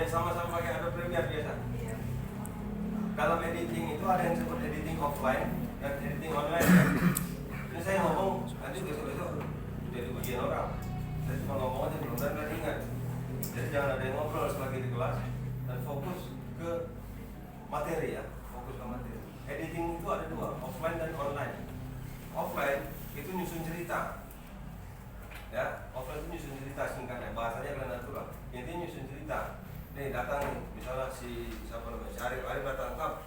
yang sama-sama pakai Adobe Premiere biasa. Dalam editing itu ada yang disebut editing offline dan editing online. Ini saya ngomong nanti besok-besok jadi ujian orang. Saya cuma ngomong aja belum dan ingat. Jadi jangan ada yang ngobrol selagi di kelas dan fokus ke materi ya, fokus ke materi. Editing itu ada dua, offline dan online. Offline itu nyusun cerita. Ya, offline itu nyusun cerita singkatnya, bahasanya kalian natural. Intinya nyusun cerita. Nih datang nih, misalnya si siapa namanya, si Arif datang kap.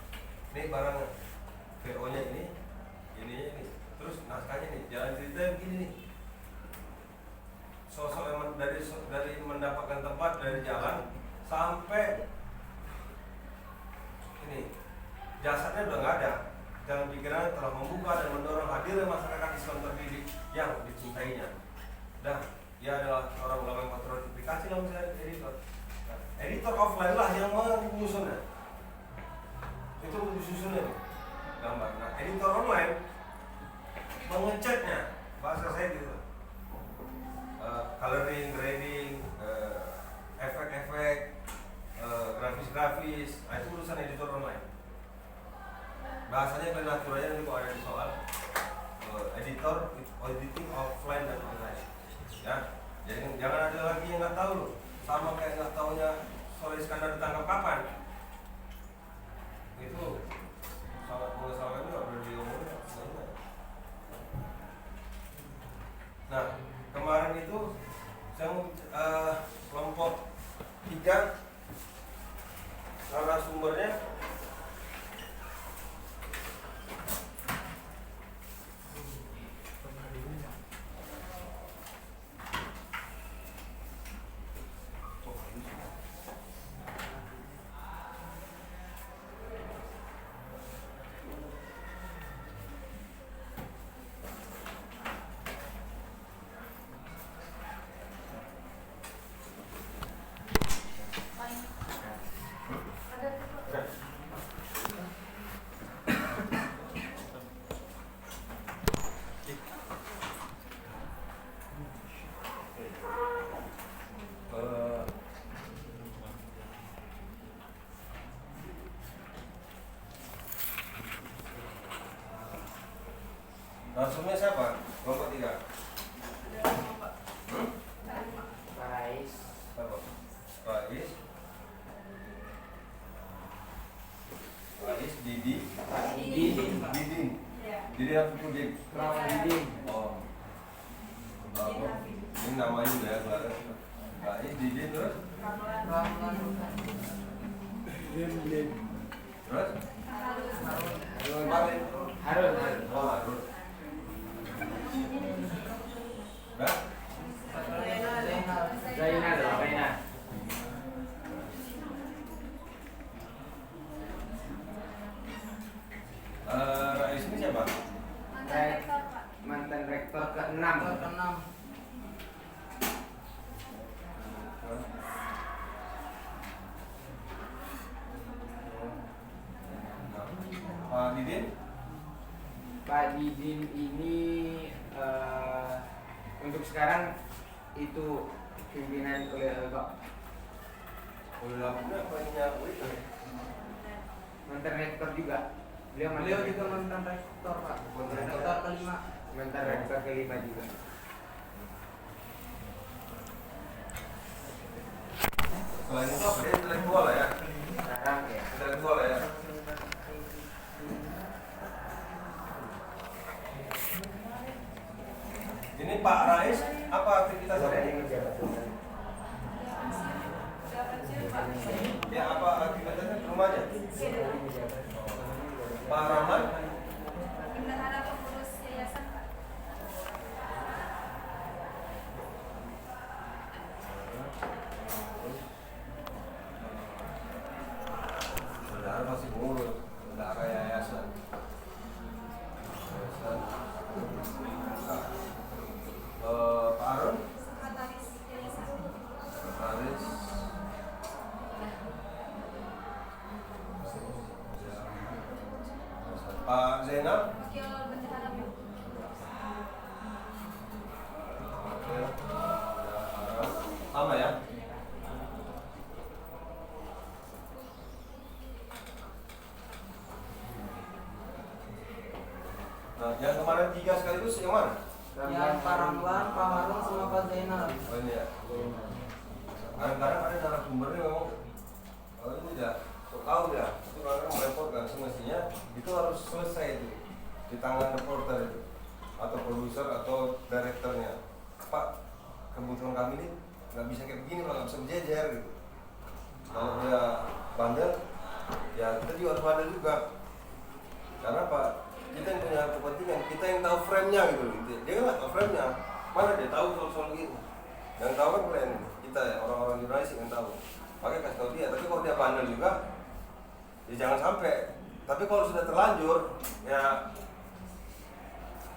Nih barang VO-nya ini terus naskahnya nih, jalan ceritanya begini nih. Sosok yang dari mendapatkan tempat dari jalan sampai ini jasadnya udah nggak ada. Jalan pikirannya telah membuka dan mendorong hadirnya masyarakat Islam terdidik yang dicintainya. Dan ia adalah orang ulama patriotifikasi lah misalnya editor. Editor offline lah yang menyusunnya. Itu menyusunnya gambar. Nah, editor online mengecatnya, bahasa saya gitu. Coloring, grading, efek-efek, grafis-grafis, nah itu urusan editor online. Bahasanya naturalnya nanti kalau ada di soal editor, editing offline dan online. Ya, jadi jangan ada lagi yang nggak tahu loh. Sama kayak nggak taunya Soleh Iskandar ditangkap kapan. Itu sangat mengesalkan juga udah diomongin. Nah, kemarin itu saya mau kelompok 3 narasumbernya narasumbernya siapa? Kelompok 3. Rais. Siapa? Rais, Didi. Didi Hafidudin. Oh. Ini namanya udah kelar. Rais, Didi terus? Terus? Harun. Oh, Harun. Nah? Zainal. Rais ini siapa? Mantan rektor ke-6. Pak Didin? Pak Didin ini untuk sekarang itu pimpinan oleh Pak. Mantan rektor juga. Beliau juga mantan rektor Pak. Rektor ke-5. Mantan rektor ke-5 juga. Selain itu apa dia intelektual ya? Sekarang ya. Intelektual ya? Ini Pak Rais, apa aktivitasnya? Ya, apa aktivitasnya di rumahnya? Pak Rahman? Bendahara pengurus yayasan Pak. Bendahara masih ngurus, bendahara yayasan. Pak Arun? Sekretaris yayasan. Sekretaris. Pak Nah, yang kemarin 3 sekaligus yang mana? Yang Pak Ramlan, Pak Harun sama Pak Zainal. Oh ini ya. Kadang-kadang ada narasumbernya memang ini tidak tahu ya. Itu kadang merepotkan. Semestinya itu harus selesai itu di tangan reporter itu atau produser atau direkturnya. Pak, kebutuhan kami ini nggak bisa kayak begini, nggak bisa berjejer gitu. Kalau dia bandel, ya kita juga harus bandel juga. Karena Pak, kita yang punya kepentingan, kita yang tahu frame-nya gitu. Dia kan nggak tahu frame-nya, mana dia tahu soal gitu. Yang tahu kan kalian kita ya, orang-orang jurnalis yang tahu. Makanya kasih tahu dia. Tapi kalau dia bandel juga, ya jangan sampai. Tapi kalau sudah terlanjur, ya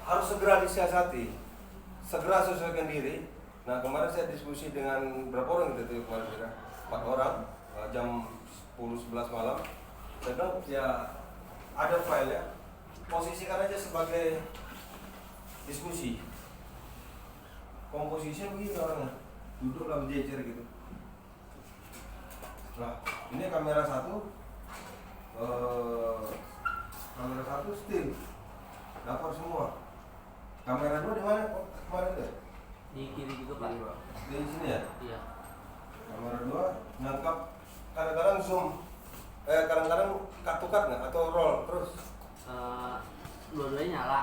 harus segera disiasati, segera sesuaikan diri. Nah kemarin saya diskusi dengan berapa orang gitu tuh kemarin kira 4 orang jam 10-11 malam. Saya bilang ya ada file ya, posisikan aja sebagai diskusi. Komposisinya begini orangnya, duduk dalam jejer gitu. Nah ini kamera satu still dapur semua. Kamera 2 di mana kemarin tuh? Di kiri juga Pak. Di sini ya? Iya. Kamera 2 nangkap kadang-kadang zoom, kadang-kadang cut nggak atau roll terus? Dua-duanya nyala.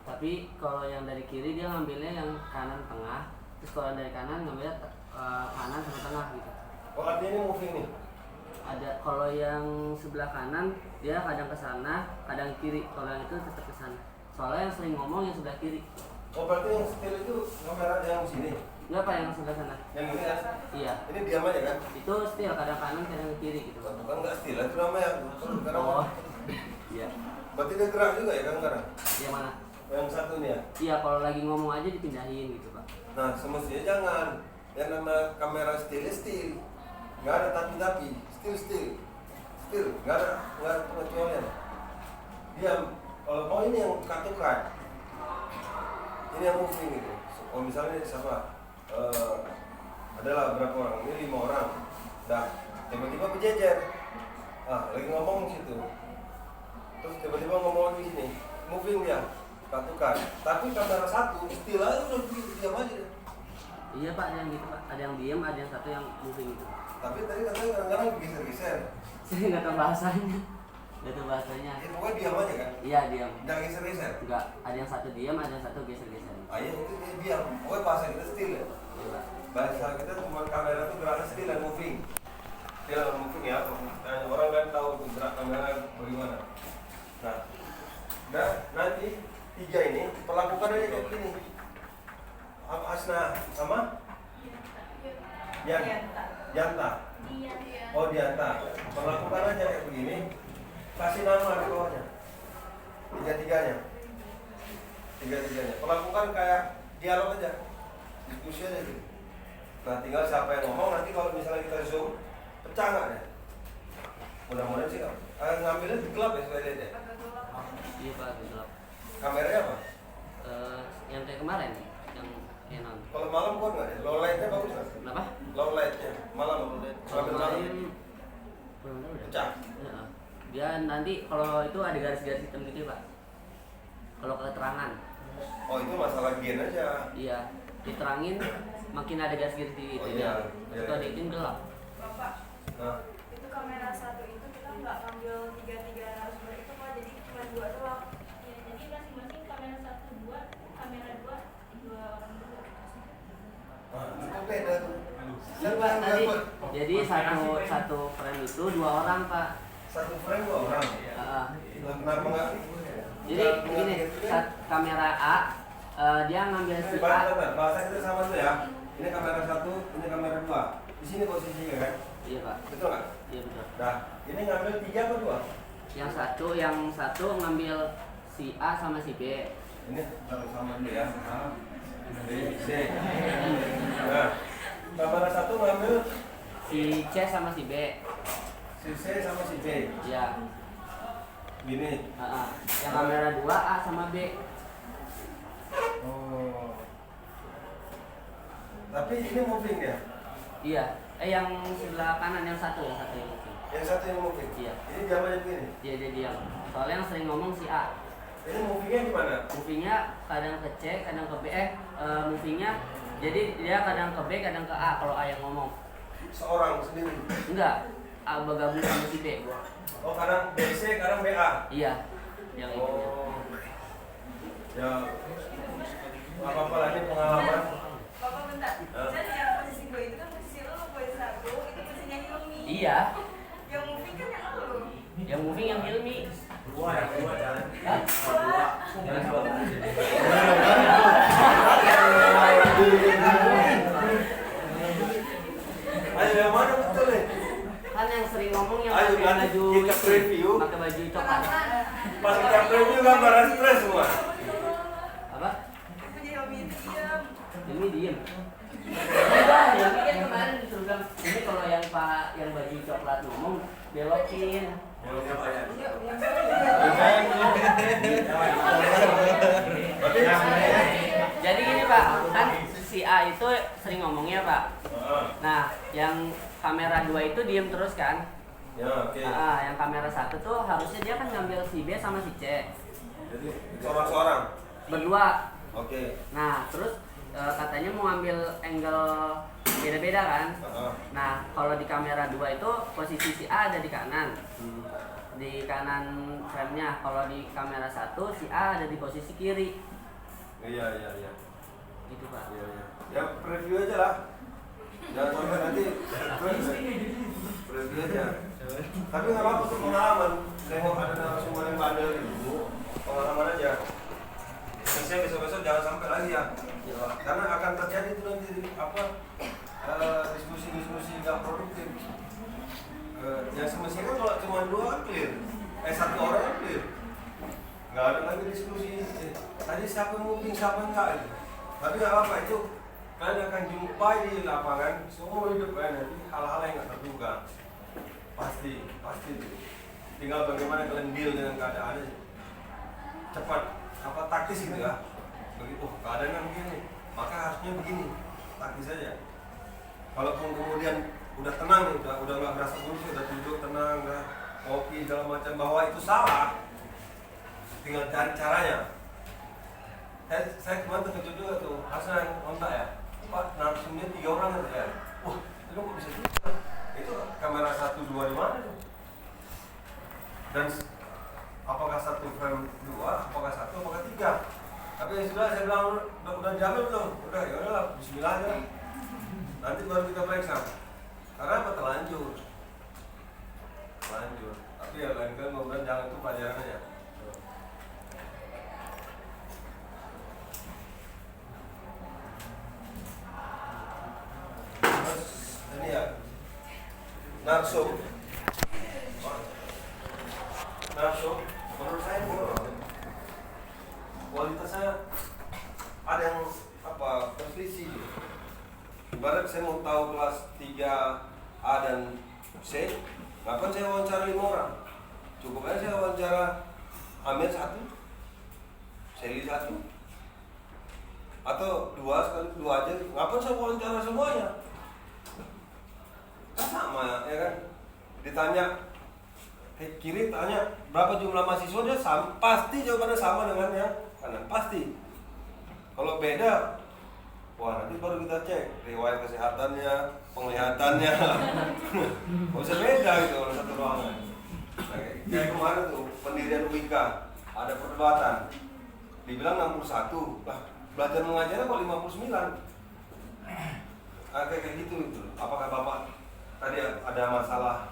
Tapi kalau yang dari kiri dia ngambilnya yang kanan tengah, terus kalau yang dari kanan ngambilnya kanan sama tengah gitu. Oh artinya ini moving nih? Ada kalau yang sebelah kanan dia kadang ke sana, kadang kiri. Kalau yang itu tetap ke sana. Soalnya yang sering ngomong yang sebelah kiri. Oh berarti yang still itu kamera yang sini? Enggak Pak, yang sebelah sana. Yang ini ya? Iya. Ini diam aja kan? Itu still kadang kanan kadang kiri gitu. Bukan nggak still, itu namanya kadang. Oh. Iya. Berarti dia gerak juga ya kadang-kadang? Yang mana? Yang satu nih ya? Iya, kalau lagi ngomong aja dipindahin gitu Pak. Nah semestinya jangan. Yang nama kamera still, nggak ada tapi, still, nggak ada pengecualian. Diam. Kalau mau ini yang cut, ini yang moving gitu. Oh misalnya siapa? Adalah berapa orang? Ini 5 orang. Dah, tiba-tiba berjejer. Lagi ngomong di situ. Terus tiba-tiba ngomong di sini, moving dia, cut. Tapi kamera satu, still aja udah diam aja. Deh. Iya Pak, ada yang gitu Pak. Ada yang diem, ada yang satu yang moving gitu Pak. Tapi tadi katanya kadang-kadang geser-geser. Saya nggak tahu bahasanya. Nggak tahu bahasanya. Pokoknya diam aja kan? Iya diam. Jangan geser-geser. Enggak, ada yang satu diam, ada yang satu geser-geser. Iya itu dia diam. Pokoknya bahasa kita still ya. Iya Pak. Bahasa kita cuma kamera tuh geraknya still dan moving. Still dan moving ya. Orang kan tahu tuh gerak kamera bagaimana. Nah, nanti 3 ini perlakukan aja kayak gini. Asna sama Yanta. Oh Dianta. Perlakukan aja kayak begini. Kasih nama di bawahnya. Tiga-tiganya. Perlakukan kayak dialog aja. Diskusi aja gitu. Nah tinggal siapa yang ngomong, nanti kalau misalnya kita zoom, pecah nggak ya? Mudah-mudahan sih ngambilnya di gelap ya supaya lihat ya. Iya Pak, gelap. Kameranya apa? Yang kayak kemarin, yang Canon. Kalau malam kuat nggak ya? Low lightnya bagus nggak? Kenapa? Low lightnya, malam. Kalau Sambil malam. kemarin belum udah. Pecah. Ya, dia nanti kalau itu ada garis-garis hitam gitu Pak. Kalau keterangan. Oh itu masalah gen aja. Iya, diterangin makin ada garis-garis di Oh, itu iya. ya. Kalau diitin gelap. Bapak, Nah, itu kamera satu itu kita nggak ngambil 3 narasumber itu Pak, jadi cuma 2 doang. Ya, jadi masing-masing kamera 1 2, kamera 2 orang dulu. itu beda tuh. Iya Pak, tadi jadi satu frame itu 2 orang Pak. Satu frame 2 orang. Heeh. Kenapa nggak? Jadi begini, kamera A dia ngambil si A. Bahasa kita sama tuh ya. Ini kamera 1, ini kamera 2. Di sini posisinya kan? Iya Pak. Betul nggak? Iya betul. Nah, ini ngambil 3 apa 2? Yang satu ngambil si A sama si B. Ini taruh sama dulu ya. A, B, C. Nah, kamera 1 ngambil Si C sama si B. si C sama si B. Iya. Gini. Yang kamera 2 A sama B. Oh. Tapi ini moving ya? Iya. Yang sebelah kanan yang satu yang moving. Yang satu yang moving? Iya. Ini diam aja begini? Dia diam. Soalnya yang sering ngomong si A. Ini movingnya gimana? Movingnya kadang ke C, kadang ke B. Movingnya jadi dia kadang ke B, kadang ke A kalau A yang ngomong. Seorang sendiri? Enggak, A bergabung sama si B. Oh, kadang BC, kadang BA? Iya, yang itu. Oh. Ya, apa-apa lah, ini pengalaman. Bapak bentar. Dan yang posisi gue itu kan posisi lo poin 1, itu posisinya Hilmi. Iya, Yang moving kan yang lo. yang moving yang Hilmi. Dua jalan. Hah? Ayo, yang mana betul nih? Kan yang sering ngomong yang Ayo, pakai nanti baju kita preview. pakai baju coklat. Pas kita preview gambar stres semua. Apa? Punya Hilmi itu diam. Hilmi diem. Udah, Hilmi kan kemarin disuruh bilang ini kalau yang baju coklat ngomong belokin. Jadi gini Pak, kan si A itu sering ngomongnya Pak. Nah, yang kamera 2 itu diem terus kan? Ya, oke. Yang kamera 1 tuh harusnya dia kan ngambil si B sama si C. Jadi seorang-seorang. Berdua. Oke. Nah, terus katanya mau ambil angle beda-beda kan? Nah, kalau di kamera 2 itu posisi si A ada di kanan. Di kanan frame-nya. Kalau di kamera 1 si A ada di posisi kiri. Iya. Gitu Pak. Iya. Ya preview aja lah. Jangan sampai nanti preview aja. Tapi nggak apa-apa tuh pengalaman. Nengok ada narasumber yang bandel itu, pengalaman aja. Misalnya besok-besok jangan sampai lagi ya. Karena akan terjadi itu nanti diskusi-diskusi nggak produktif. Yang semestinya kan kalau cuma 2 kan clear. 1 orang kan clear. Nggak ada lagi diskusi. Tadi siapa yang moving, siapa yang enggak gitu. Tapi nggak apa-apa itu. Kalian akan jumpai di lapangan semua hidup kalian nanti hal-hal yang nggak terduga. Pasti. Tinggal bagaimana kalian deal dengan keadaannya. Cepat, taktis gitu ya. Begitu, keadaannya begini, maka harusnya begini, taktis saja. Walaupun kemudian udah tenang nih, udah nggak merasa gusur, udah duduk tenang, udah kopi segala macam bahwa itu salah, tinggal cari caranya. Saya kemarin terkejut juga tuh, Hasan kontak ya, Pak narasumnya 3 orang gitu ya. Wah, itu kok bisa gitu? Itu kamera 1, 2 di mana tuh? Dan apakah 1 frame 2, apakah 1, apakah 3? Tapi ya sudah, saya bilang udah jamin belum? Udah, ya udahlah, bismillah aja. Nanti baru kita periksa. Karena apa? Terlanjur. Tapi ya lain kali mudah-mudahan jangan itu pelajarannya. Terus ini ya, narsum, menurut saya kualitasnya ada yang berselisih. Ibarat saya mau tahu kelas 3A dan C, ngapain saya wawancara 5 orang? Cukup aja saya wawancara Amir 1, Sally 1, atau 2 sekali 2 aja. Ngapain saya wawancara semuanya? Kan sama ya kan? Ditanya kiri, tanya berapa jumlah mahasiswa, dia sama, pasti jawabannya sama dengan yang kanan, pasti. Kalau beda, wah nanti baru kita cek riwayat kesehatannya, penglihatannya. Nggak bisa beda gitu kalau satu ruangan. Kayak kemarin tuh pendirian UIK ada perdebatan, dibilang 61, lah belajar mengajarnya kok 59. Kayak gitu itu. Apakah Bapak tadi ada masalah?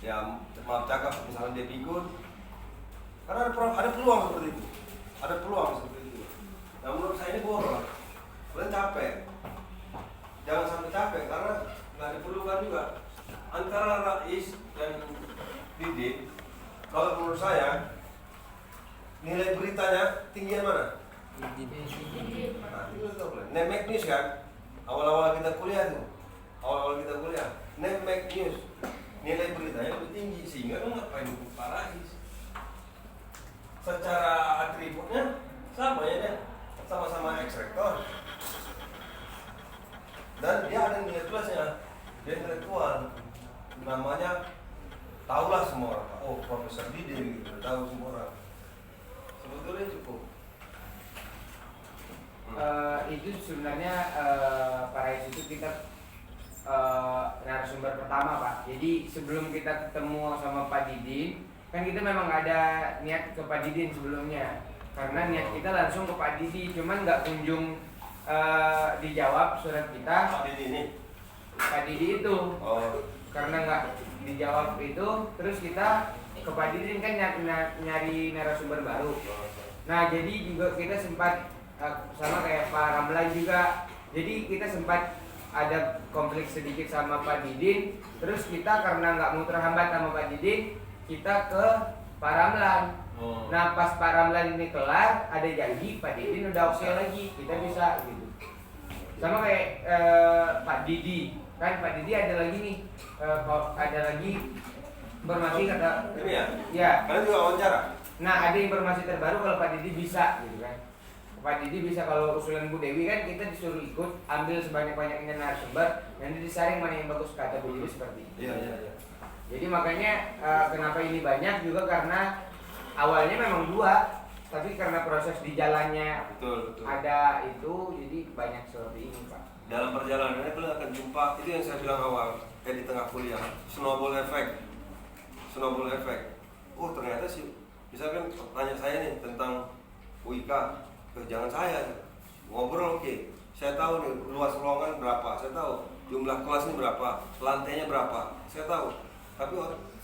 Ya maaf cakap, misalnya dia pikun, karena ada peluang seperti itu, Nah menurut saya ini boros, kalian capek, jangan sampai capek karena nggak diperlukan juga. Antara Rais dan Didit, kalau menurut saya nilai beritanya tinggian mana? Nah, itu tahu kan? Nemek News kan, awal-awal kita kuliah, Nemek News. Nilai beritanya lebih tinggi sehingga lu ngapain dukung Pak Rais. Secara atributnya sama ya, sama-sama ekstraktor. Dan dia ada nilai plusnya, dia intelektual. Namanya tahulah semua orang. Oh, Profesor Didi gitu, tahu semua orang. itu sebenarnya Parais itu kita narasumber pertama Pak. Jadi sebelum kita ketemu sama Pak Didin, kan kita memang ada niat ke Pak Didin sebelumnya. Karena niat kita langsung ke Pak Didi, cuman nggak kunjung dijawab surat kita. Pak Didi ini. Pak Didi itu, Oh. karena nggak dijawab itu, terus kita ke Pak Didin kan nyari narasumber baru. Nah jadi juga kita sempat sama kayak Pak Ramlan juga. Jadi kita sempat ada konflik sedikit sama Pak Didin. Terus kita karena nggak mau terhambat sama Pak Didin, kita ke Pak Ramlan. Nah pas Pak Ramlan ini kelar, ada janji Pak Didin udah oke lagi, kita bisa gitu. Sama kayak Pak Didi, kan Pak Didi ada lagi nih, ada lagi informasi kata Ini ya? ya. Kalian juga wawancara? Nah ada informasi terbaru kalau Pak Didi bisa gitu kan. Pak Didi bisa, kalau usulan Bu Dewi kan kita disuruh ikut ambil sebanyak-banyaknya narasumber, nanti disaring mana yang bagus, kata Bu Dewi seperti itu. Iya, iya, iya. Jadi makanya kenapa ini banyak juga karena awalnya memang 2, tapi karena proses di jalannya Betul, betul. ada itu, jadi banyak seperti ini Pak. Dalam perjalanannya kalian akan jumpa, itu yang saya bilang awal, kayak di tengah kuliah, snowball effect. Snowball effect. Oh ternyata sih, misalkan tanya saya nih tentang UIK, jangan saya ngobrol, oke. Saya tahu nih luas ruangan berapa, saya tahu jumlah kelas ini berapa, lantainya berapa, saya tahu. Tapi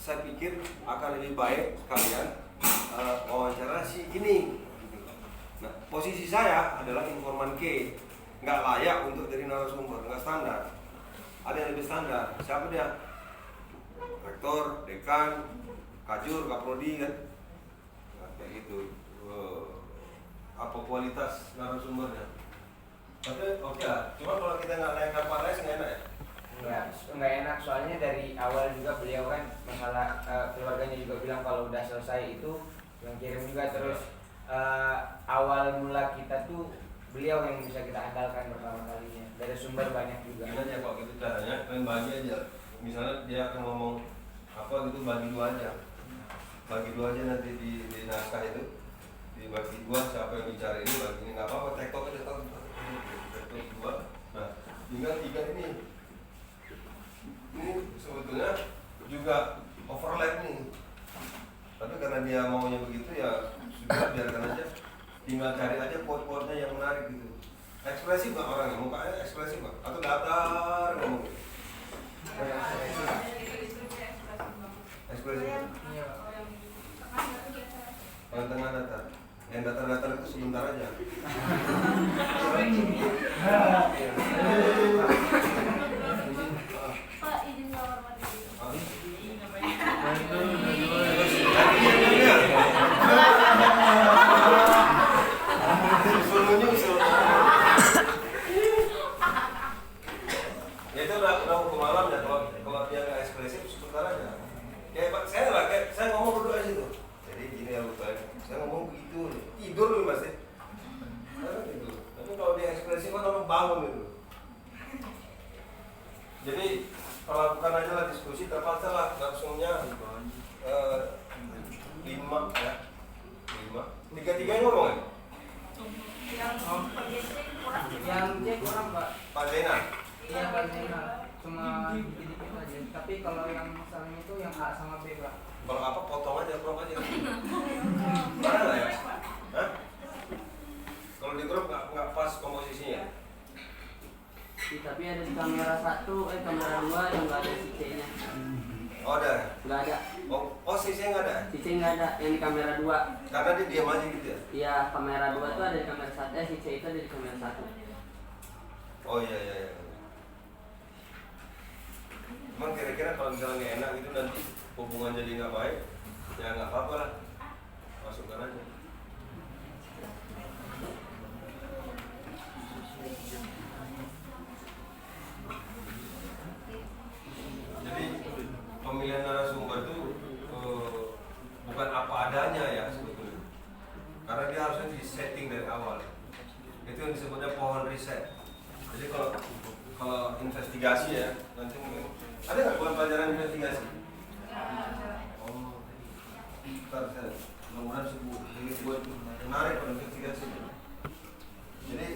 saya pikir akan lebih baik kalian wawancara si ini. Nah, posisi saya adalah informan K, nggak layak untuk jadi narasumber, nggak standar. Ada yang lebih standar. Siapa dia? Rektor, dekan, kajur, kaprodi kan? Nah, kayak gitu. Apa kualitas narasumbernya? Tapi oke lah. Cuma kalau kita nggak naik kapal lain nggak enak ya? Nggak enak, soalnya dari awal juga beliau kan masalah keluarganya juga bilang kalau udah selesai itu yang kirim juga. Terus awal mula kita tuh beliau yang bisa kita andalkan pertama kalinya, dari sumber banyak juga. Gini aja kok gitu caranya, kalian bagi aja. Misalnya dia akan ngomong apa gitu, bagi 2 aja. Bagi 2 aja nanti di naskah itu. Dibagi 2, siapa yang bicara ini, bagi ini nggak apa-apa, tektok aja tahu. Tektok 2. Nah, tinggal 3 ini. Ini sebetulnya juga overlap nih. Tapi karena dia maunya begitu ya sudah, biarkan aja. Tinggal cari aja quote-quote-nya yang menarik gitu. Ekspresif nggak orangnya, mukanya ekspresif nggak? Atau datar ngomong? Ekspresif. Yang tengah datar. Yang datar-datar itu sebentar aja. Pak, izin kamar mandi. Ya itu udah hukum alam ya, kalau dia nggak ekspresif sebentar aja. Kayak Pak saya lah, kayak saya ngomong dulu aja tuh. Jadi gini ya Bapak, saya ngomong begitu, tidur dulu Mas ya. Gitu. Tapi kalau dia ekspresif kan orang bangun gitu. Jadi kalau bukan aja lah diskusi, terpaksa lah langsungnya 5 ya. 5. 3-3 ngomong ya? Yang PGC kurang. Yang C kurang Pak. Pak Zainal. Iya Pak Zainal, cuma dikit-dikit aja. Tapi kalau yang misalnya itu yang A sama B Pak. Kalau apa potong aja, potong aja. Mana lah ya? Hah? Kalau di grup nggak pas komposisinya. Tapi ada di kamera 1, kamera 2 yang nggak ada CC-nya. Oh ada. Nggak ada. Oh sisi nggak ada. CC nggak ada, yang di kamera 2. Karena dia diam aja gitu ya. Iya, kamera 2 tuh ada di kamera 1, CC itu ada di kamera 1. Oh iya. Emang kira-kira kalau misalnya nggak enak gitu nanti hubungan jadi nggak baik, ya nggak apa-apa lah, masukkan aja. Jadi pemilihan narasumber itu bukan apa adanya ya sebetulnya, karena dia harusnya di setting dari awal. Itu yang disebutnya pohon riset. Jadi kalau investigasi ya nanti mungkin ada nggak buat pelajaran investigasi? Oh, ntar saya mudah-mudahan sih Bu, ini buat menarik pada investigasi. Jadi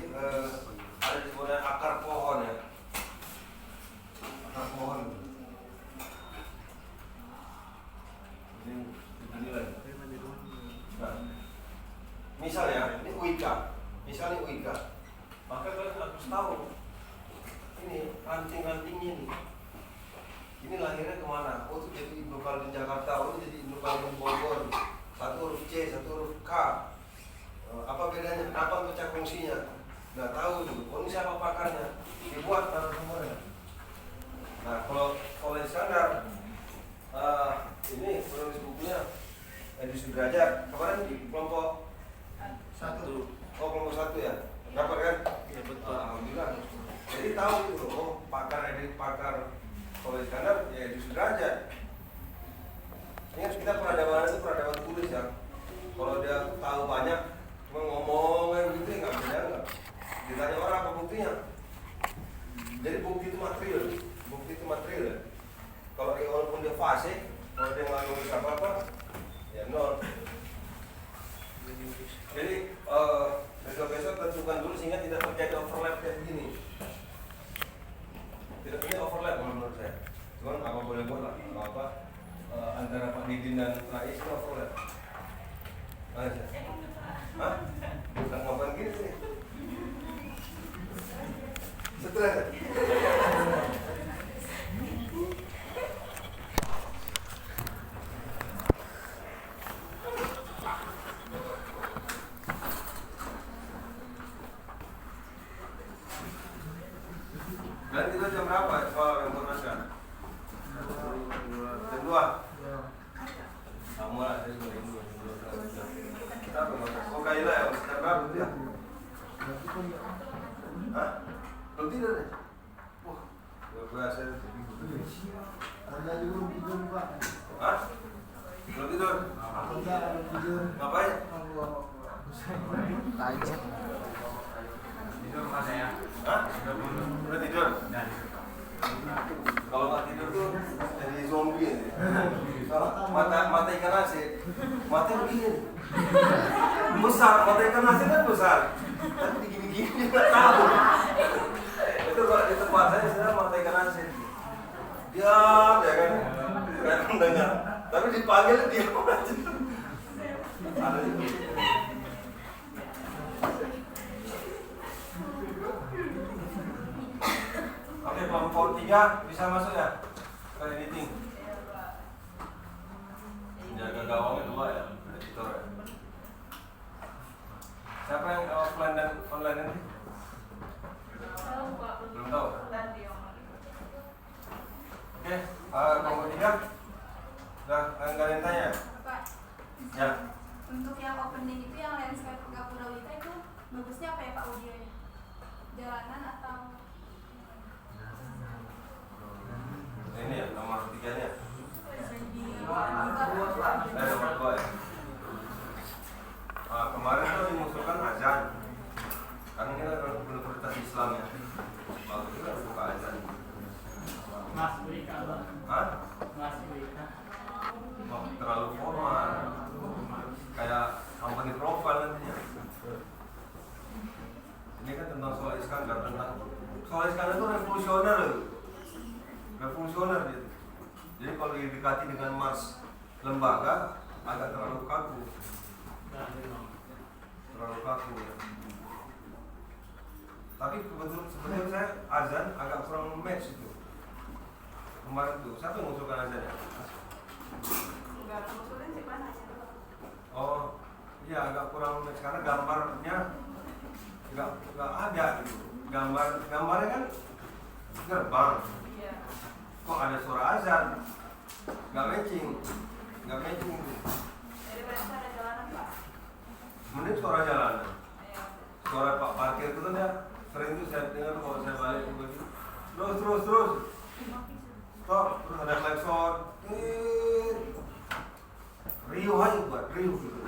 UIK, misalnya UIK, maka kalian harus tahu ini ranting-rantingnya nih. Ini lahirnya kemana? Oh itu jadi Ibnu Khaldun Jakarta, oh itu jadi Ibnu Khaldun Bogor. Satu huruf C, satu huruf K. Apa bedanya? Kenapa pecah fungsinya? Nggak tahu juga. Oh ini siapa pakarnya? Dibuat narasumbernya. Nah kalau oleh Iskandar, ini penulis bukunya Edi Sudrajat. Kemarin di kelompok 1. Oh kelompok 1 ya? Dapat kan? Ya betul. Alhamdulillah. Jadi tahu itu. Oh pakar oleh Iskandar ya Edi Sudrajat. Ingat kita peradaban itu peradaban tulis ya. Kalau dia tahu banyak, cuma ngomong kayak gitu nggak beda nggak. Ditanya orang apa buktinya? Jadi bukti itu material, ya. Kalau dia walaupun dia fasih, kalau dia nggak nulis apa-apa, ya nol. Jadi besok-besok tentukan dulu sehingga tidak terjadi overlap kayak begini. Tidak punya overlap menurut saya. Cuman apa boleh buat lah, apa antara Pak Didin dan Rais itu overlap. Mana sih? Hah? Bukan ngapain gini sih? Stres ya? Dan kita jam berapa soal yang bermaskan? Jam 2? Sama lah, saya juga jam 2. Kita bermaskan. Oh Kaila ya, jam berapa dia? Hah? Belum tidur nih? Wah, luar biasa. Ada juga belum tidur Pak. Hah? Belum tidur? Ngapain? Tajam. Tidur mas ya. Hah? Udah tidur? Kalau nggak tidur tuh jadi zombie ya. Mata ikan asin, mata begini. Besar, mata ikan asin kan besar. Tapi digini-gini nggak tahu. Itu kalau di tempat saya sedang mata ikan asin. Diam ya kan, nggak mendengar. Tapi dipanggil diam aja. Ada juga. Oke, kelompok 3 bisa masuk ya ke editing. Jaga gawangnya 2 ya, editor ya. Siapa yang offline dan online ini? Belum tahu. Oke, kelompok 3 udah nggak ada yang tanya? Pak, Ya. untuk yang opening itu yang landscape Gapura Wika itu bagusnya apa ya Pak audionya? Jalanan atau Ini ya nomor 3-nya. di Nomor 2 ya. Kemarin tuh dimusuhkan azan. Karena kita universitas Islam ya. Waktu itu kan buka azan. Mas Wika, Hah? Mas Wika. Wah, terlalu formal. Kayak company profile nantinya. Ini kan tentang Soleh Iskandar, tentang Soleh Iskandar itu revolusioner loh. Revolusioner gitu. Jadi kalau didekati dengan Mars lembaga agak terlalu kaku. Terlalu kaku ya. Tapi sebetulnya saya azan agak kurang match itu. Kemarin tuh, siapa yang mengusulkan azan ya? Enggak, maksudnya di mana? Oh, iya agak kurang match karena gambarnya nggak ada gitu. Gambarnya kan gerbang. Iya. Kok ada suara azan? Nggak matching. Jadi berarti ada jalanan Pak. Mending suara jalanan. Iya. Suara Pak Parkir itu kan ya sering tuh saya dengar kalau saya balik ke begitu. Terus. Stop, terus ada klakson. Riuh aja buat, riuh gitu.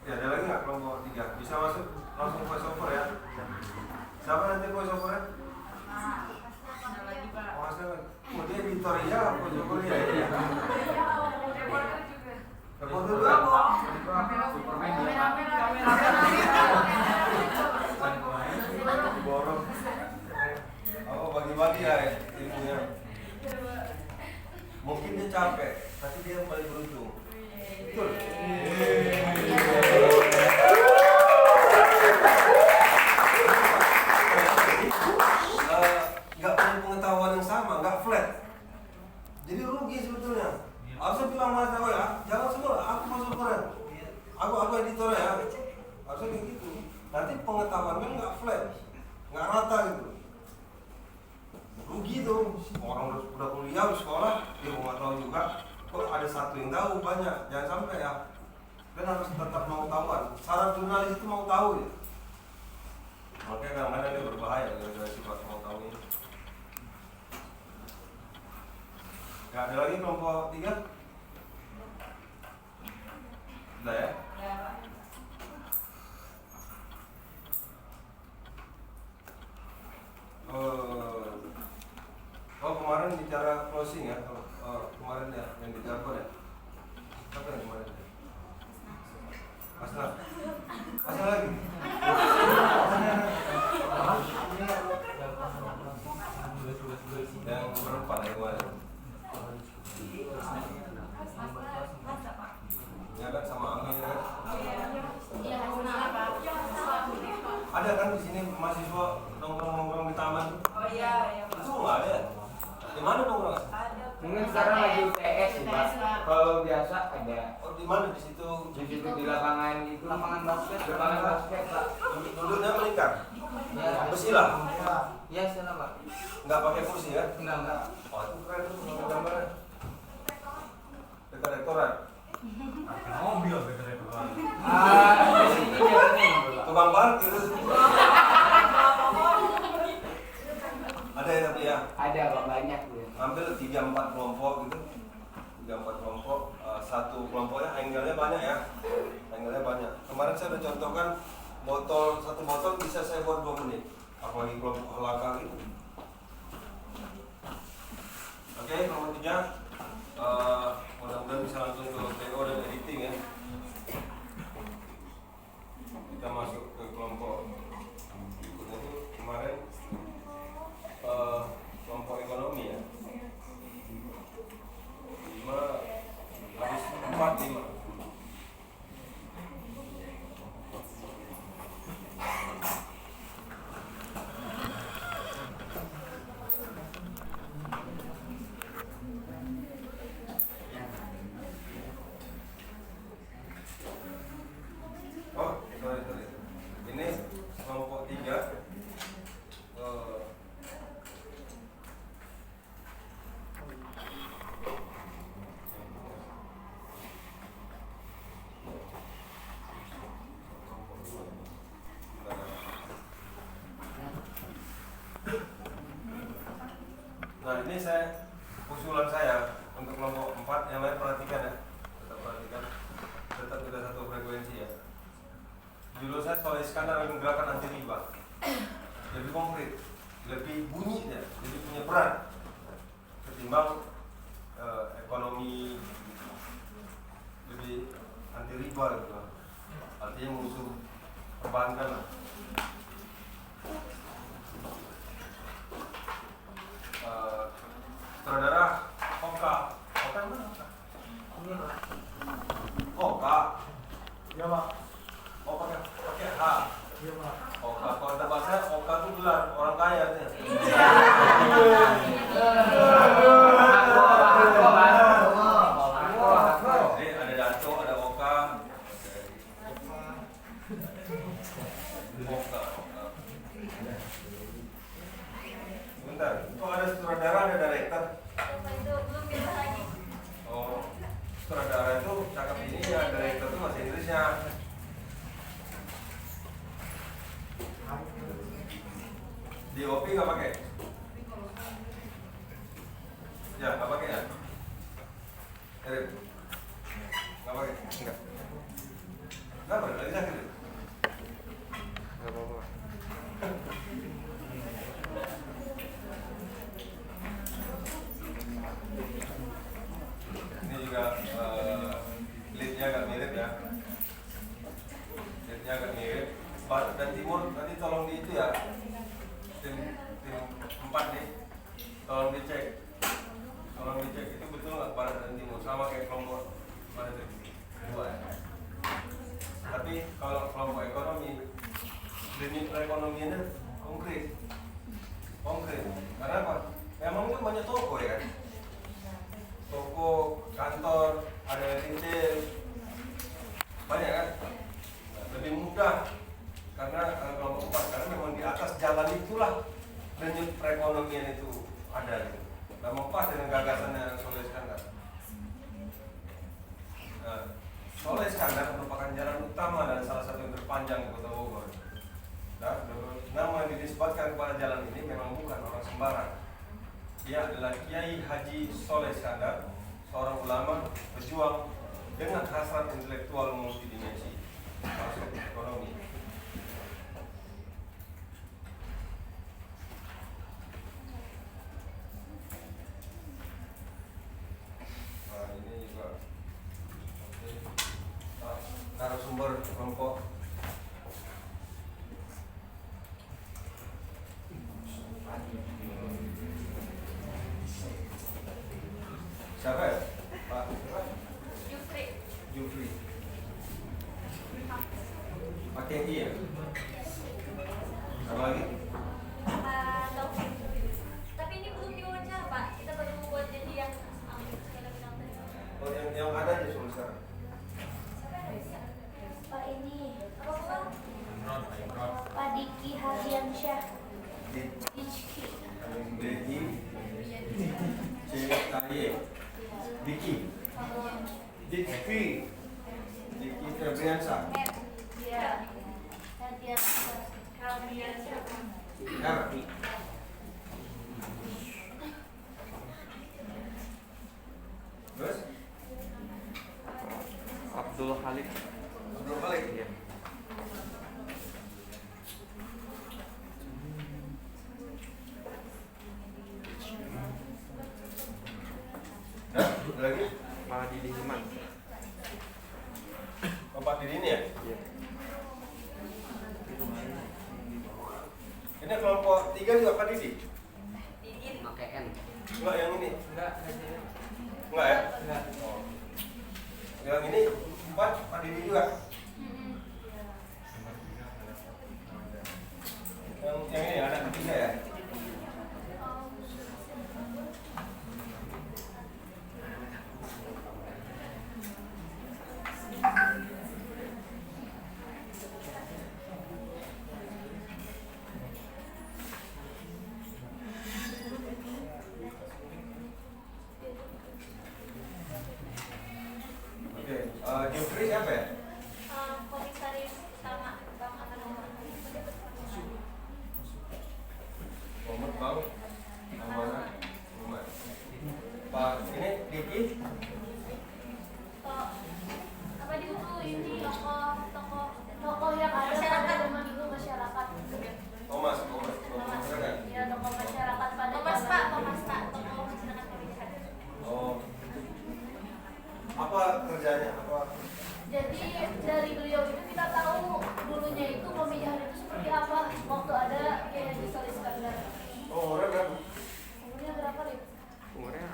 Ya ada lagi nggak kelompok 3? Bisa masuk langsung voice over ya. Siapa nanti voice over ya? Ada lagi Pak. Oh, mau dia editorial apa voice over ya? Reporter juga. Reporter juga kok. Borong. Oh bagi-bagi ya ilmunya. Betul. Nggak punya pengetahuan yang sama, nggak flat. Jadi rugi sebetulnya. Harusnya bilang sama saya, ya, jangan semua, aku masuk keren. Aku editor ya. Harusnya kayak gitu. Nanti pengetahuannya nggak flat, nggak rata gitu. Rugi tuh. Orang udah kuliah, udah sekolah, dia mau nggak tahu juga. Kok ada satu yang tahu banyak, jangan sampai ya. Kan harus tetap mau tahuan. Syarat jurnalis itu mau tahu ya. Makanya kadang-kadang dia berbahaya gara-gara sifat mau tahu ini. Gak ada lagi kelompok 3? Udah ya? Oh kemarin bicara closing ya? Kemarin ya, yang di Jarbon ya? Apa yang kemarin ya? Asna? Asna lagi? Yang berempat ya kemarin? Ya kan sama Angin ya kan? Ada kan di sini mahasiswa nongkrong-nongkrong di taman? Oh iya. Itu nggak ada. Di mana nongkrong? Mungkin sekarang lagi UTS sih Pak. Kalau biasa ada. Oh di mana di situ? Di situ di lapangan itu. Lapangan basket Pak. Duduknya melingkar. Ya. Bersila. Ya salah Pak. Nggak pakai kursi ya? Enggak. Oh itu keren tuh gambarnya. Dekat rektorat. Mobil betul itu kan. Di sini dia nih. Tukang parkir. Ada ya tapi ya? Ada Pak, banyak tuh. Hampir 3-4 kelompok gitu. 3-4 kelompok. Satu kelompoknya angle-nya banyak ya. Angle-nya banyak. Kemarin saya udah contohkan satu botol bisa saya buat 2 menit. Apalagi kelompok halaka gitu. Oke, kelompok 3. Mudah-mudahan bisa langsung ke PO dan editing ya. Kita masuk ke kelompok berikutnya itu kemarin kelompok ekonomi ya. 5 habis 4-5. Oh, sorry. Ini kelompok 3. Nah ini usulan saya untuk kelompok 4 yang lain perhatikan ya, tetap perhatikan, tetap kita satu frekuensi ya. Judul saya soal Iskandar dan gerakan anti riba, lebih konkret, lebih bunyi ya, lebih punya peran ketimbang ekonomi lebih anti riba gitu, artinya musuh perbankan lah. Saudara Oka mana Oka? Ini Pak. Oka. Iya Pak. Oh pakai H. Iya Pak. Oka. Kalau ada bahasa Oka itu gelar orang kaya nih. Jadi ada Dato, ada Oka. Sebentar. Kok ada sutradara, ada director? Oh, sutradara itu cakep ini ya, director itu bahasa Inggrisnya. DOP nggak pakai? Ya, nggak pakai ya? Erik? Nggak pakai? Enggak. Kenapa? Lagi sakit? Nggak apa-apa. Ini juga leadnya agak mirip ya. Leadnya agak mirip. Barat dan Timur nanti tolong di itu ya. Tim 4 nih. Tolong dicek itu betul nggak Barat dan Timur sama kayak kelompok kalau kelompok ekonomi, denyut perekonomiannya konkret. Karena apa? Memang itu banyak toko ya kan? Toko, kantor, ada retail, banyak kan? Lebih mudah karena kelompok 4 karena memang di atas jalan itulah denyut perekonomian itu ada. Gitu. Memang pas dengan gagasannya Soleh Iskandar. Soleh Iskandar merupakan jalan utama dan salah satu yang terpanjang di Kota Bogor. Nah, nama yang dinisbatkan kepada jalan ini memang bukan orang sembarang. Dia adalah Kiai Haji Soleh Iskandar, seorang ulama pejuang dengan hasrat intelektual multidimensi, masuk ekonomi. Nah, ini juga narasumber kelompok siapa ya? Pak Jufri. Pakai I ya? Apa lagi? Tapi ini belum diwawancara Pak, kita baru buat janji yang Oh, yang ada aja soal sekarang. Pak ini apa Pak Diki Hardiansyah. Diki. Diki. Diki Febriansyah. Iya. Hardiansyah. Terus? Abdul Khalid. Iya. Nah, ada lagi? Pak Didi Iman. Pak Didi ini ya? Iya. Ini kelompok 3 juga Pak Didi? pakai N. Enggak yang ini? Enggak. Enggak ya? Enggak. Oh. Yang ini 4 Pak Didi juga? Yang ini anak ketiga ya? Oke, Jufri siapa ya? Komisaris utama Bang Amanah. Muhammad Bang Amanah Muhammad. Pak ini Diki? Apa dulu ini tokoh yang ada pada zaman dulu masyarakat. Thomas kan? Ya tokoh masyarakat pada Thomas Pak tokoh masyarakat pilihan. Oh. Apa kerjanya? Apa? Jadi dari beliau itu kita tahu dulunya itu pemilihan itu seperti apa waktu ada Kiai Haji Soleh Iskandar. Oh, orang berapa? Umurnya berapa nih? Umurnya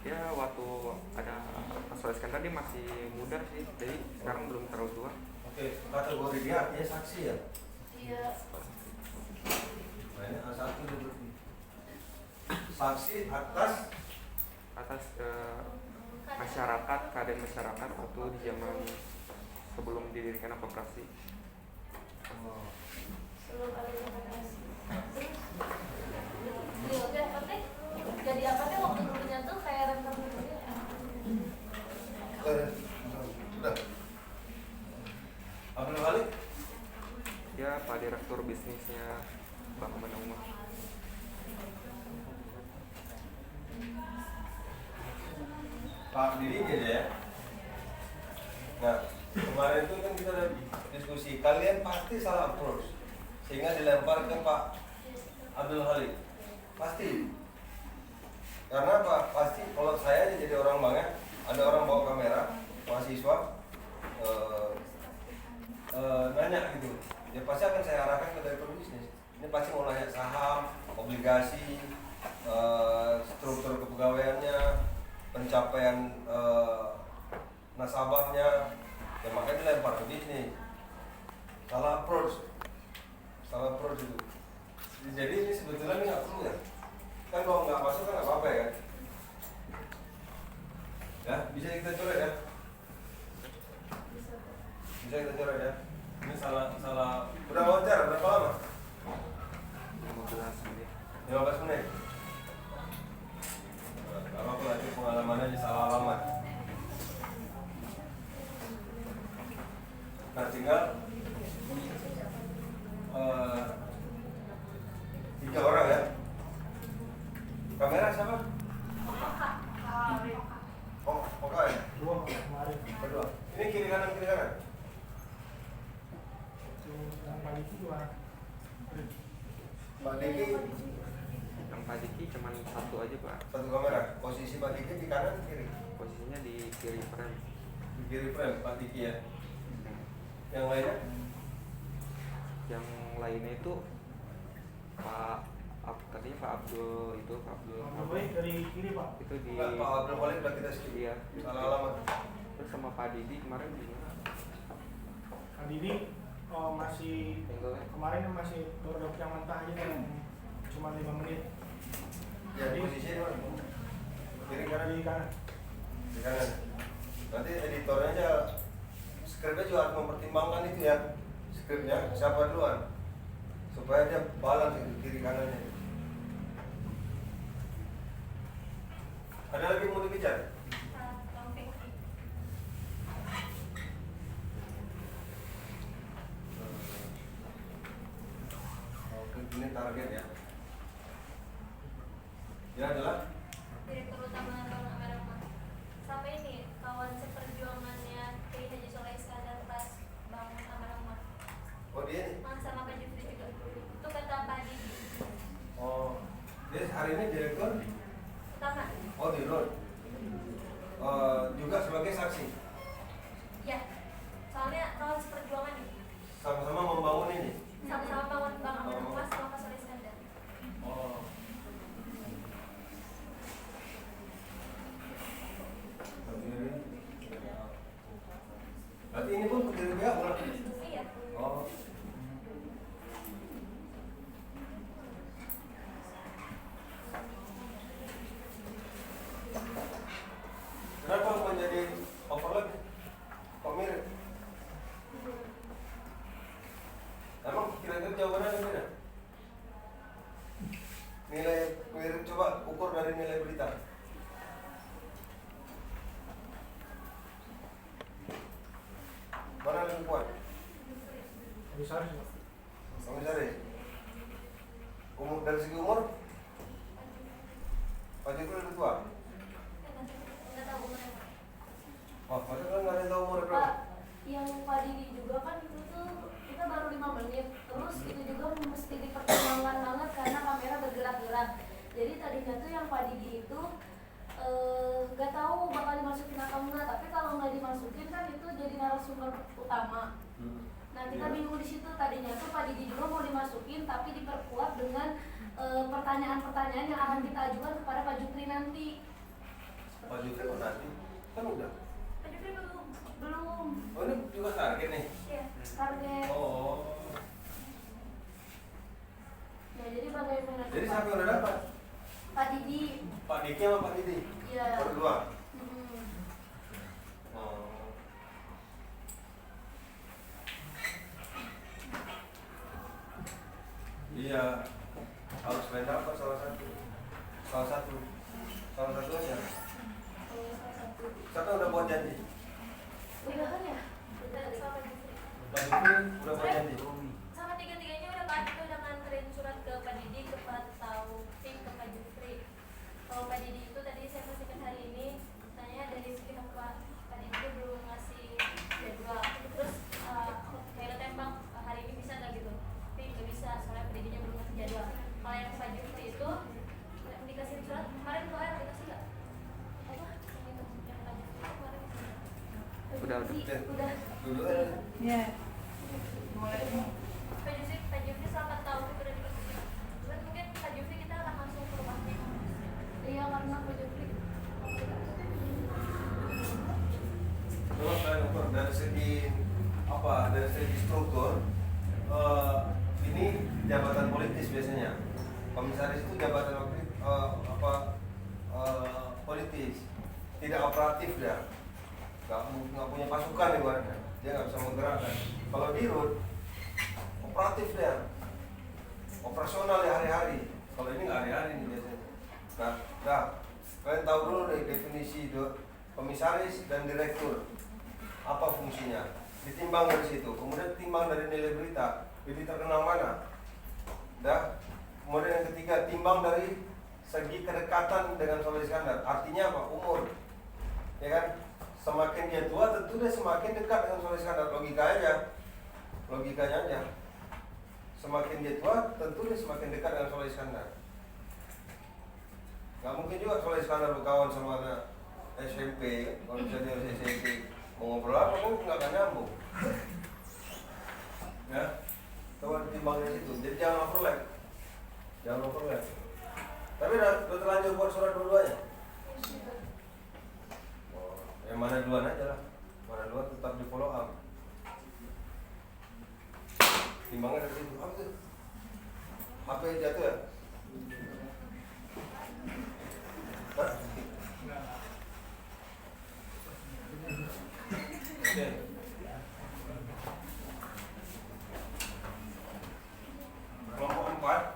ya waktu ada Pak Soleh Iskandar dia masih muda sih, jadi sekarang belum terlalu tua. Oke, kategori dia artinya saksi ya? Iya. Nah, ini A1 dulu. Saksi atas Masyarakat, keadaan masyarakat waktu di zaman sebelum didirikan koperasi. Oh. Sebelum ada demokrasi. Beliau teh apa teh? Jadi apa teh waktu dulunya tuh kayak rentang dulunya. Sudah. Abdul Khalid? Dia Pak Direktur bisnisnya Bang Amanah Umar. Pak Didi aja ya. Nah, kemarin itu kan kita ada diskusi, kalian pasti salah approach sehingga dilempar ke Pak Abdul Khalid. Pasti. Karena apa? Pasti kalau saya aja jadi orang banget, ada orang bawa kamera, mahasiswa nanya gitu. Ya pasti akan saya arahkan ke direktur bisnis. Ini pasti mau nanya saham, obligasi, struktur kepegawaiannya, pencapaian nasabahnya, Ya makanya dilempar ke sini. Salah approach itu. Jadi ini sebetulnya ini nggak perlu ya. Kan kalau nggak masuk kan nggak apa-apa ya kan. Ya bisa kita coret ya. Bisa kita coret ya. Ini salah. Udah wajar berapa lama? 15 menit. 15 menit. Gak apa-apa nanti pengalamannya di salah alamat. Nah tinggal 3 orang ya. Kamera siapa? Oh, oke ya? 2 kemarin. Berdua. Ini kiri kanan. Yang paling itu gimana? Pak Diki Yang Pak Diki cuma satu aja Pak. satu kamera. Posisi Pak Diki di kanan kiri. Posisinya di kiri frame. Di kiri frame Pak Diki ya. Yang lainnya? Yang lainnya itu tadinya Pak Abdul itu Pak Abdul. Baik dari kiri Pak. Itu di Enggak, Pak Abdul Khalid udah kita skip. Iya. Salah alamat. Terus sama Pak Didi kemarin gimana? Nah, ini masih Angle-nya? kemarin masih baru dapet yang mentah aja kan, cuma 5 menit. Ya, di posisi ini mana? Kiri kanan Di kanan. di kanan. Nanti editornya aja skripnya juga harus mempertimbangkan itu ya. Skripnya siapa duluan supaya dia balance itu kiri kanannya. Ada lagi mau dikejar? Oke, ini target ya. Ya adalah Direktur Utama Bank Amerika. Sampai ini kawan seperjuangannya Kiai Haji Soleh Iskandar pas Bank Amerika. oh dia nih. Sama Pak Jufri juga. Itu kata Pak Didi. Oh, dia hari ini direktur. Utama. Oh di road. Juga sebagai saksi. Ya. Soalnya kawan seperjuangan ini. Sama-sama membangun ini. Sama-sama bangun Bank Amerika sama Pak Soleh Iskandar. Oh. Berarti ini pun pendiri BA bukan? Iya. Oh. Kenapa menjadi overload? Kok mirip? Emang kira-kira jawabannya gimana? Nilai mirip, coba ukur dari nilai berita. Mana lebih kuat? Besar sih Pak. Komisaris. Umur dari segi umur? Pak Joko lebih tua. Enggak tahu umurnya. Oh, Pak Joko nggak ada tahu umur Pak, berapa? yang Pak Didi juga kan itu tuh kita baru 5 menit. Terus itu juga mesti dipertimbangkan banget karena kamera bergerak-gerak. Jadi tadinya tuh yang Pak Didi itu nggak tahu bakal dimasukin atau enggak. Tapi kalau nggak dimasukin kan itu jadi narasumber utama. Nah kita bingung di situ. Tadinya tuh Pak Didi juga mau dimasukin tapi diperkuat dengan pertanyaan-pertanyaan yang akan kita ajukan kepada Pak Jufri nanti. Pak Joko kok nanti? Kan udah. Pak Jufri belum. Oh ini juga target nih. Iya, target. Oh. Ya jadi bagaimana? Jadi siapa yang udah dapat? Pak Didi. Pak Diki sama Pak Didi? Iya. Berdua. Mm-mm. Oh. Iya. Harus main apa salah satu? Salah satu aja. Siapa yang udah buat janji? Udah kan ya? Udah sama Jufri. Pak Diki udah buat janji. Sama tiga-tiganya udah Pak Didi udah nganterin surat ke Pak Didi, ke Pak Taufik, ke Pak Jufri. Kalau Pak Didi itu tadi saya pastikan hari ini tanya dari pihak Pak Didi itu belum ngasih jadwal. Terus kayak tembak hari ini bisa nggak gitu? Tapi nggak bisa soalnya Pak Didinya belum ngasih jadwal. Kalau yang Pak Jufri itu dikasih surat kemarin dikasih nggak? Apa? Yang itu yang Pak Jufri itu kemarin. Udah. Dulu aja. Iya. Pak Jufri sama tahu udah dikasih. Cuman mungkin Pak Jufri kita akan langsung ke rumahnya. Iya karena Pak Jufri. Terus Coba kalian ukur dari segi apa? Dari segi struktur, ini jabatan politis biasanya. Komisaris itu jabatan politis, tidak operatif dia, nggak punya pasukan ibaratnya, dia nggak bisa menggerakkan. Kalau dirut operatif dia, operasional ya hari-hari. Kalau ini nggak hari-hari nih biasanya. Nah, kalian tahu dulu nih definisi komisaris dan direktur, apa fungsinya? Ditimbang dari situ, kemudian timbang dari nilai berita, lebih terkenal mana? Dah. Kemudian yang ketiga, timbang dari segi kedekatan dengan Soleh Iskandar. Artinya apa? Umur. Ya kan? Semakin dia tua tentu dia semakin dekat dengan Soleh Iskandar. Logikanya aja. Semakin dia tua tentu dia semakin dekat dengan Soleh Iskandar. Gak mungkin juga Soleh Iskandar berkawan sama anak SMP. Kalau misalnya dia SMP mau ngobrol apa pun nggak akan nyambung. Ya, coba ditimbang dari situ. Jadi jangan overlap. Tapi udah terlanjur buat surat dua-duanya. Yang mana duluan aja lah. Mana duluan tetap di follow up. Timbangnya dari situ. Apa tuh? HP jatuh ya? Hah? Oke. Kelompok 4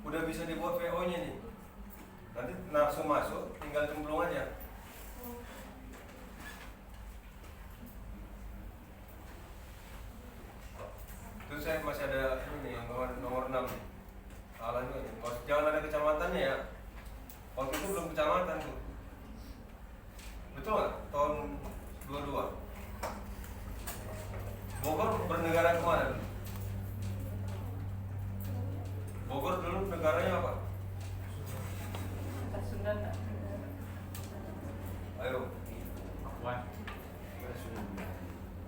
udah bisa dibuat VO nya nih. Nanti langsung masuk, tinggal cemplung aja. Terus saya masih ada ini yang nomor 6 nih. Salah juga nih. Jangan ada kecamatannya ya. Waktu itu belum kecamatan tuh. Betul nggak? Tahun 22. Bogor bernegara kemana? Bogor dulu negaranya apa? Pasundan. Ayo. Papuan.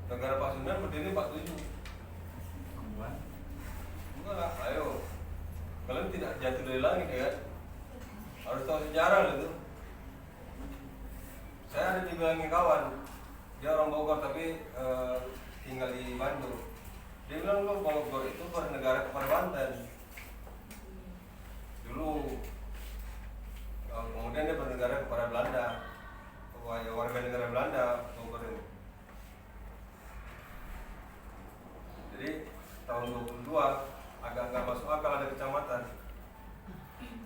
Negara Pasundan berdiri 47. Papuan. Enggak lah, ayo. Kalian tidak jatuh dari langit ya kan? Harus tahu sejarah loh itu. Saya ada dibilangin kawan, dia orang Bogor tapi tinggal di Bandung. Dia bilang lo Bogor itu bernegara kepada Banten. Dulu kemudian dia bernegara kepada Belanda, warga negara Belanda Bogor ini. Jadi tahun 22 agak nggak masuk akal ada kecamatan.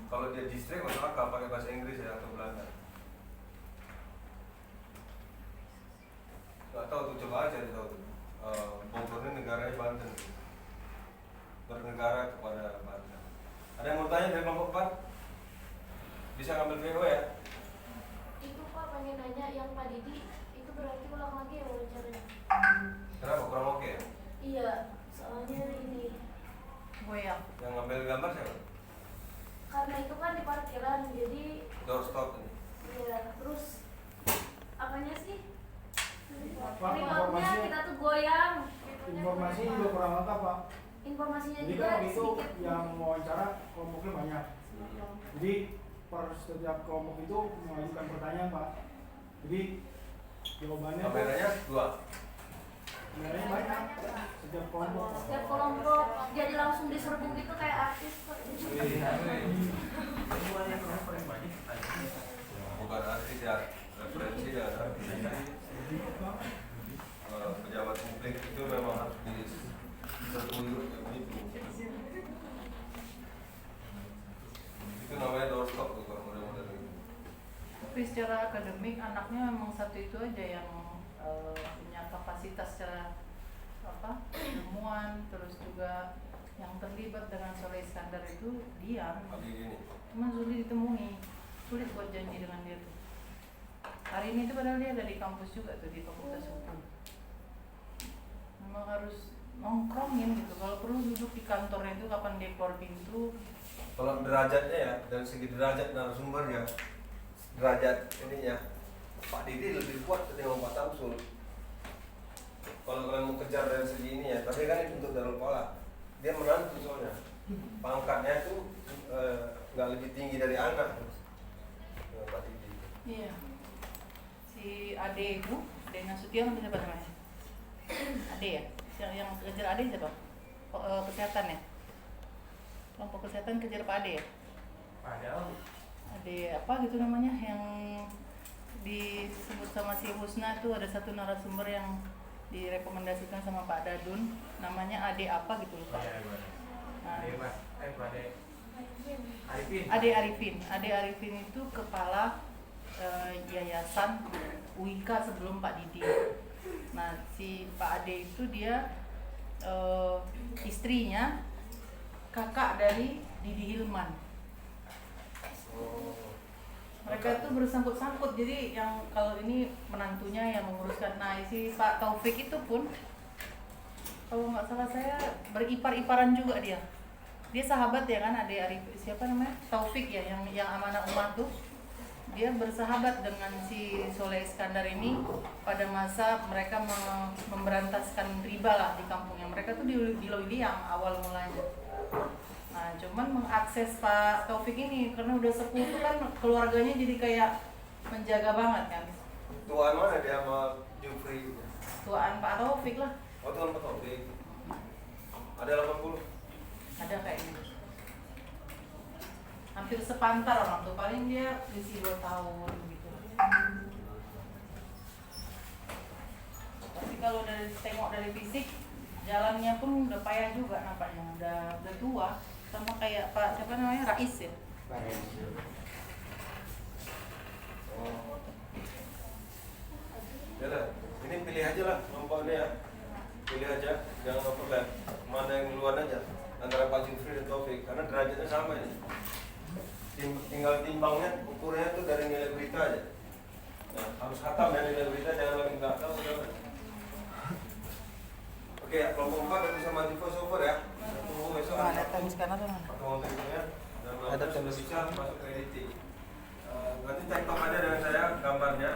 Kalau dia distrik masuk akal pakai bahasa Inggris ya atau Belanda. Nggak tahu tuh, coba aja tahu tuh. Bogor ini negaranya Banten, bernegara kepada Banten. Ada yang mau tanya dari kelompok 4? Bisa ngambil VO ya? Itu Pak pengen nanya yang Pak Didi itu berarti ulang lagi ya wawancaranya? Kenapa? Kurang oke ya? Iya, soalnya ini Goyang. Yang ngambil gambar siapa? karena itu kan di parkiran jadi Doorstop ini. ya terus apanya sih? Pak, Remote-nya informasi- kita tuh goyang. Informasi juga kurang lengkap Pak. Informasinya Jadi juga kan waktu itu sedikit. yang wawancara kelompoknya banyak. Jadi per setiap kelompok itu mengajukan pertanyaan Pak. Jadi jawabannya Kameranya 2. sebenarnya banyak setiap kelompok. Setiap kelompok jadi langsung diserbu gitu kayak artis kok. Bukan artis ya, referensi dan pejabat publik itu memang harus diserbu begitu. Itu namanya doorstop tuh kalau model-model itu. Tapi secara akademik anaknya memang satu itu aja yang punya kapasitas secara ilmuwan, terus juga yang terlibat dengan Soleh Iskandar itu diam, Pagi gini. cuma sulit ditemui, sulit buat janji dengan dia tuh. Hari ini tuh padahal dia ada di kampus juga tuh di Fakultas Hukum. Memang harus nongkrongin gitu, kalau perlu duduk di kantornya itu kapan dia keluar pintu. Kalau derajatnya ya, dari segi derajat narasumbernya, derajat ininya, Pak Didi lebih kuat ketimbang Pak Samsul. Kalau kalian mau kejar dari segi ini ya, tapi kan ini untuk Darul Pola, dia menantu soalnya, pangkatnya itu nggak lebih tinggi dari anak, dengan Pak Didi. Iya. Si Ade itu, Ade Nasution apa siapa namanya? Ade ya? Yang kejar Ade siapa? Kesehatan ya? Kelompok kesehatan kejar Pak Ade ya? Ade apa gitu namanya yang disebut sama si Husna tuh, ada satu narasumber yang direkomendasikan sama Pak Dadun, namanya Ade apa gitu lupa. Nah, Ade Arifin itu kepala yayasan Wika sebelum Pak Didi. Nah, si Pak Ade itu dia istrinya kakak dari Didi Hilman. Mereka itu bersangkut-sangkut, jadi yang kalau ini menantunya yang menguruskan. Nah, si Pak Taufik itu pun kalau nggak salah saya beripar-iparan juga dia. Dia sahabat ya kan, Ade Arif siapa namanya? Taufik ya, yang Amanah Umat tuh. Dia bersahabat dengan si Soleh Iskandar ini pada masa mereka memberantaskan riba lah di kampungnya. Mereka tuh di Loiliang awal mulanya. Nah, cuman mengakses Pak Taufik ini karena udah sepuh tuh kan, keluarganya jadi kayak menjaga banget kan. Tuan mana dia sama Jufri? Tuaan Pak Taufik lah. Oh, tuan Pak Taufik. Ada 80. Ada kayaknya. Hampir sepantar orang tuh, paling dia isi 2 tahun gitu. Tapi kalau dari tengok dari fisik, jalannya pun udah payah juga nampaknya, udah tua. Sama kayak Pak siapa namanya, Rais ya. Oh. Ya lah, ini pilih aja lah kelompoknya ya. Pilih aja, jangan overlap. Mana yang duluan aja antara Pak Jufri dan Taufik, karena derajatnya sama ini. Tinggal timbangnya, ukurnya tuh dari nilai berita aja. Nah, harus hatam dari nilai berita, jangan lagi nggak tahu. Oke, kelompok 4 udah bisa maju crossover ya. Tunggu besok Ada teknis kanan atau mana? pertemuan berikutnya. Dan sudah bisa masuk ke editing. Nanti cek top aja dengan saya gambarnya.